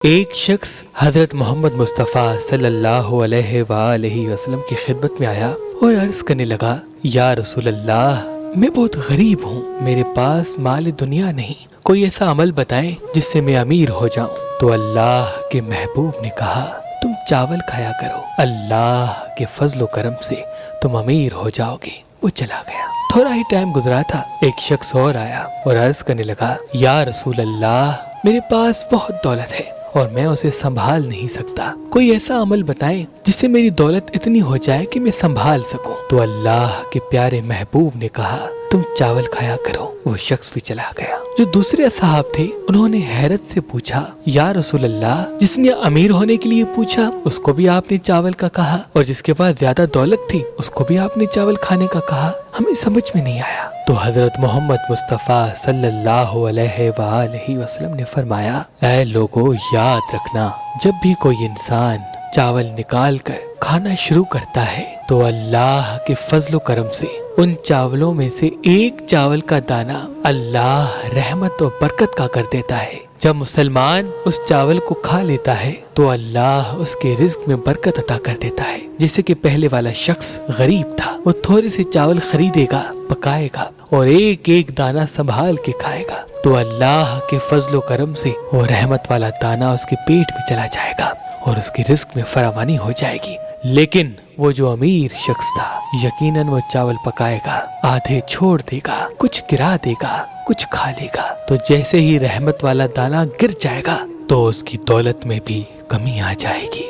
ایک شخص حضرت محمد مصطفیٰ صلی اللہ علیہ وآلہ وسلم کی خدمت میں آیا اور عرض کرنے لگا، یا رسول اللہ، میں بہت غریب ہوں، میرے پاس مال دنیا نہیں، کوئی ایسا عمل بتائیں جس سے میں امیر ہو جاؤں۔ تو اللہ کے محبوب نے کہا، تم چاول کھایا کرو، اللہ کے فضل و کرم سے تم امیر ہو جاؤ گے۔ وہ چلا گیا۔ تھوڑا ہی ٹائم گزرا تھا، ایک شخص اور آیا اور عرض کرنے لگا، یا رسول اللہ، میرے پاس بہت دولت ہے اور میں اسے سنبھال نہیں سکتا، کوئی ایسا عمل بتائیں جس سے میری دولت اتنی ہو جائے کہ میں سنبھال سکوں۔ تو اللہ کے پیارے محبوب نے کہا، تم چاول کھایا کرو۔ وہ شخص بھی چلا گیا۔ جو دوسرے اصحاب تھے انہوں نے حیرت سے پوچھا، یا رسول اللہ، جس نے امیر ہونے کے لیے پوچھا اس کو بھی آپ نے چاول کا کہا، اور جس کے پاس زیادہ دولت تھی اس کو بھی آپ نے چاول کھانے کا کہا، ہمیں سمجھ میں نہیں آیا۔ تو حضرت محمد مصطفیٰ صلی اللہ علیہ وآلہ وسلم نے فرمایا، اے لوگو، یاد رکھنا، جب بھی کوئی انسان چاول نکال کر کھانا شروع کرتا ہے تو اللہ کے فضل و کرم سے ان چاولوں میں سے ایک چاول کا دانہ اللہ رحمت و برکت کا کر دیتا ہے۔ جب مسلمان اس چاول کو کھا لیتا ہے تو اللہ اس کے رزق میں برکت عطا کر دیتا ہے۔ جیسے کہ پہلے والا شخص غریب تھا، وہ تھوڑے سے چاول خریدے گا، پکائے گا اور ایک ایک دانہ سنبھال کے کھائے گا تو اللہ کے فضل و کرم سے وہ رحمت والا دانہ اس کے پیٹ میں چلا جائے گا اور اس کے رزق میں فراوانی ہو جائے گی۔ لیکن وہ جو امیر شخص تھا، یقیناً وہ چاول پکائے گا، آدھے چھوڑ دے گا، کچھ گرا دے گا، کچھ کھا لے گا، تو جیسے ہی رحمت والا دانہ گر جائے گا تو اس کی دولت میں بھی کمی آ جائے گی۔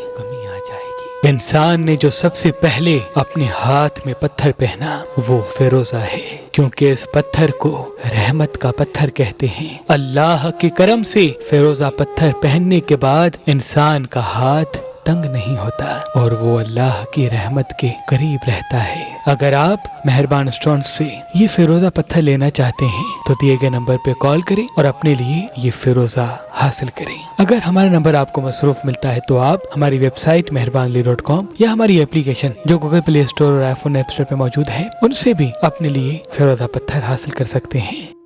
انسان نے جو سب سے پہلے اپنے ہاتھ میں پتھر پہنا وہ فیروزہ ہے، کیونکہ اس پتھر کو رحمت کا پتھر کہتے ہیں۔ اللہ کے کرم سے فیروزہ پتھر پہننے کے بعد انسان کا ہاتھ تنگ نہیں ہوتا اور وہ اللہ کی رحمت کے قریب رہتا ہے۔ اگر آپ مہربان اسٹون سے یہ فیروزہ پتھر لینا چاہتے ہیں تو دیے گئے نمبر پہ کال کریں اور اپنے لیے یہ فیروزہ حاصل کریں۔ اگر ہمارا نمبر آپ کو مصروف ملتا ہے تو آپ ہماری ویب سائٹ mehrabanli.com یا ہماری اپلیکیشن جو گوگل پلے اسٹور اور آئی فون ایپ اسٹور پہ موجود ہے ان سے بھی اپنے لیے فیروزہ پتھر حاصل کر سکتے ہیں۔